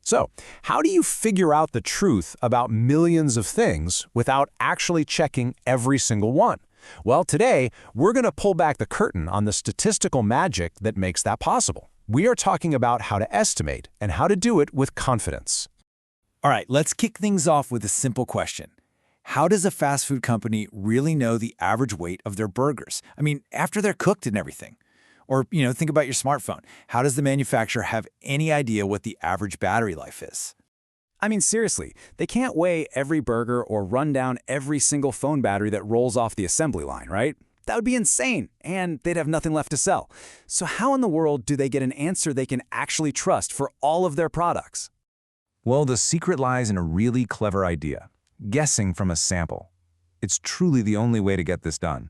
So, how do you figure out the truth about millions of things without actually checking every single one? Well, today, we're going to pull back the curtain on the statistical magic that makes that possible. We are talking about how to estimate and how to do it with confidence. All right, let's kick things off with a simple question. How does a fast food company really know the average weight of their burgers? I mean, after they're cooked and everything. Or, think about your smartphone. How does the manufacturer have any idea what the average battery life is? I mean, seriously, they can't weigh every burger or run down every single phone battery that rolls off the assembly line, right? That would be insane, and they'd have nothing left to sell. So how in the world do they get an answer they can actually trust for all of their products? Well, the secret lies in a really clever idea: guessing from a sample. It's truly the only way to get this done.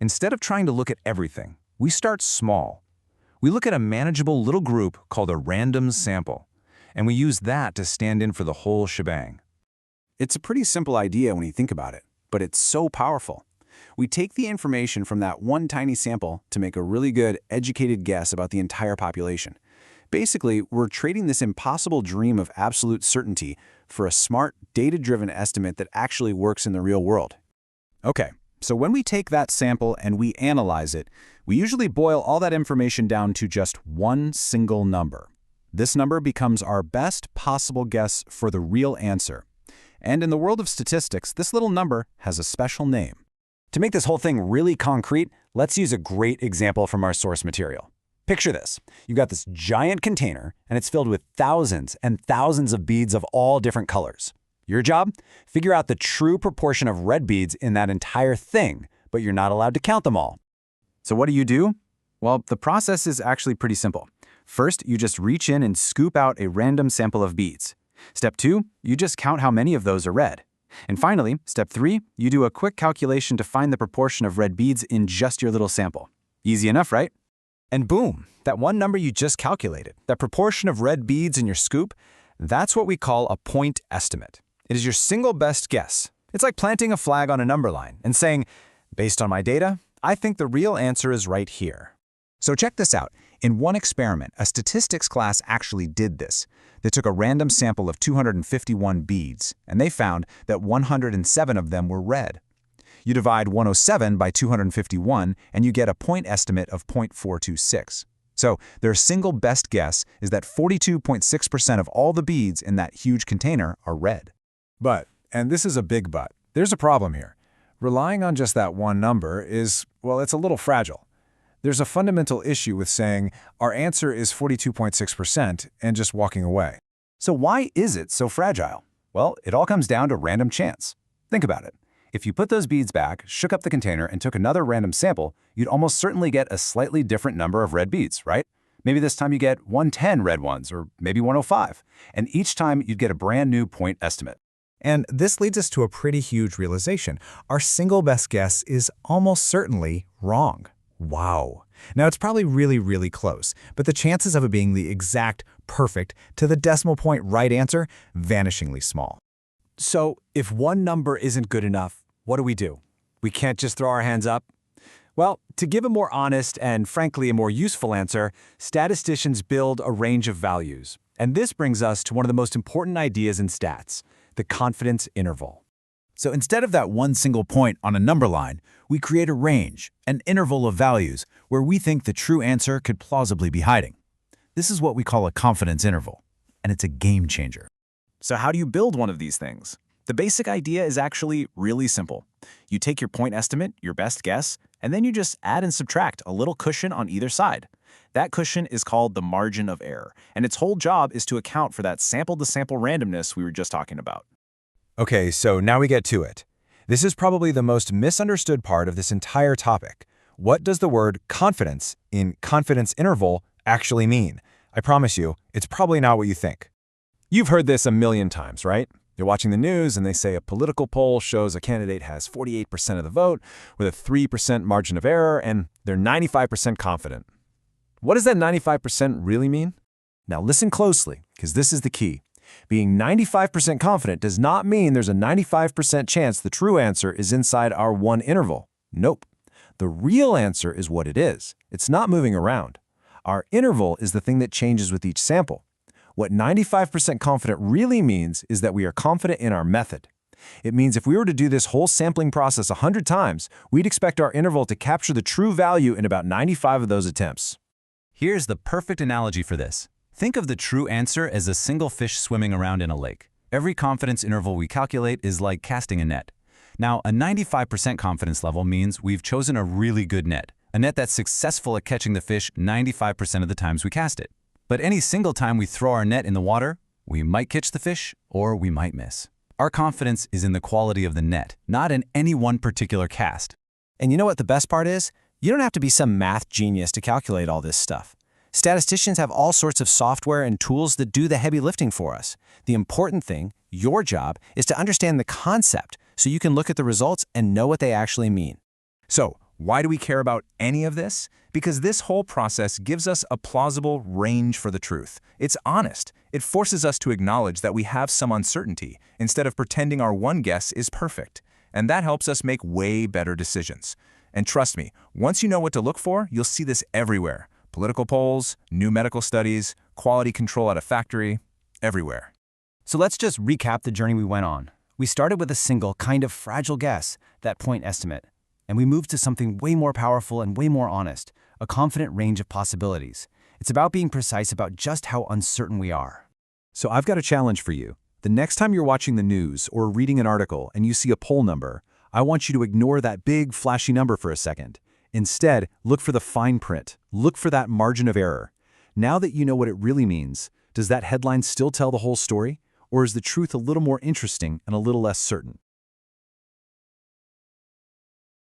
Instead of trying to look at everything, we start small. We look at a manageable little group called a random sample, and we use that to stand in for the whole shebang. It's a pretty simple idea when you think about it, but it's so powerful. We take the information from that one tiny sample to make a really good, educated guess about the entire population. Basically, we're trading this impossible dream of absolute certainty for a smart, data-driven estimate that actually works in the real world. Okay, so when we take that sample and we analyze it, we usually boil all that information down to just one single number. This number becomes our best possible guess for the real answer. And in the world of statistics, this little number has a special name. To make this whole thing really concrete, let's use a great example from our source material. Picture this. You've got this giant container, and it's filled with thousands and thousands of beads of all different colors. Your job? Figure out the true proportion of red beads in that entire thing, but you're not allowed to count them all. So what do? Well, the process is actually pretty simple. First, you just reach in and scoop out a random sample of beads. Step 2, you just count how many of those are red. And finally, step 3, you do a quick calculation to find the proportion of red beads in just your little sample. Easy enough, right? And boom, that one number you just calculated, that proportion of red beads in your scoop, that's what we call a point estimate. It is your single best guess. It's like planting a flag on a number line and saying, based on my data, I think the real answer is right here. So check this out. In one experiment, a statistics class actually did this. They took a random sample of 251 beads, and they found that 107 of them were red. You divide 107 by 251, and you get a point estimate of 0.426. So their single best guess is that 42.6% of all the beads in that huge container are red. But, and this is a big but, there's a problem here. Relying on just that one number is, well, it's a little fragile. There's a fundamental issue with saying our answer is 42.6% and just walking away. So why is it so fragile? Well, it all comes down to random chance. Think about it. If you put those beads back, shook up the container, and took another random sample, you'd almost certainly get a slightly different number of red beads, right? Maybe this time you get 110 red ones, or maybe 105. And each time you'd get a brand new point estimate. And this leads us to a pretty huge realization. Our single best guess is almost certainly wrong. Wow. Now, it's probably really close, but the chances of it being the exact, perfect, to the decimal point right answer, vanishingly small. So if one number isn't good enough, what do? We can't just throw our hands up? Well, to give a more honest and, frankly, a more useful answer, statisticians build a range of values. And this brings us to one of the most important ideas in stats, the confidence interval. So instead of that one single point on a number line, we create a range, an interval of values, where we think the true answer could plausibly be hiding. This is what we call a confidence interval, and it's a game changer. So how do you build one of these things? The basic idea is actually really simple. You take your point estimate, your best guess, and then you just add and subtract a little cushion on either side. That cushion is called the margin of error, and its whole job is to account for that sample-to-sample randomness we were just talking about. Okay, so now we get to it. This is probably the most misunderstood part of this entire topic. What does the word confidence in confidence interval actually mean? I promise you, it's probably not what you think. You've heard this a million times, right? You're watching the news and they say a political poll shows a candidate has 48% of the vote with a 3% margin of error and they're 95% confident. What does that 95% really mean? Now listen closely, because this is the key. Being 95% confident does not mean there's a 95% chance the true answer is inside our one interval. Nope. The real answer is what it is. It's not moving around. Our interval is the thing that changes with each sample. What 95% confident really means is that we are confident in our method. It means if we were to do this whole sampling process 100 times, we'd expect our interval to capture the true value in about 95 of those attempts. Here's the perfect analogy for this. Think of the true answer as a single fish swimming around in a lake. Every confidence interval we calculate is like casting a net. Now, a 95% confidence level means we've chosen a really good net, a net that's successful at catching the fish 95% of the times we cast it. But any single time we throw our net in the water, we might catch the fish or we might miss. Our confidence is in the quality of the net, not in any one particular cast. And you know what the best part is? You don't have to be some math genius to calculate all this stuff. Statisticians have all sorts of software and tools that do the heavy lifting for us. The important thing, your job, is to understand the concept so you can look at the results and know what they actually mean. So, why do we care about any of this? Because this whole process gives us a plausible range for the truth. It's honest. It forces us to acknowledge that we have some uncertainty instead of pretending our one guess is perfect. And that helps us make way better decisions. And trust me, once you know what to look for, you'll see this everywhere. Political polls, new medical studies, quality control at a factory, everywhere. So let's just recap the journey we went on. We started with a single, kind of fragile guess, that point estimate. And we moved to something way more powerful and way more honest, a confident range of possibilities. It's about being precise about just how uncertain we are. So I've got a challenge for you. The next time you're watching the news or reading an article and you see a poll number, I want you to ignore that big, flashy number for a second. Instead, look for the fine print. Look for that margin of error. Now that you know what it really means, does that headline still tell the whole story? Or is the truth a little more interesting and a little less certain?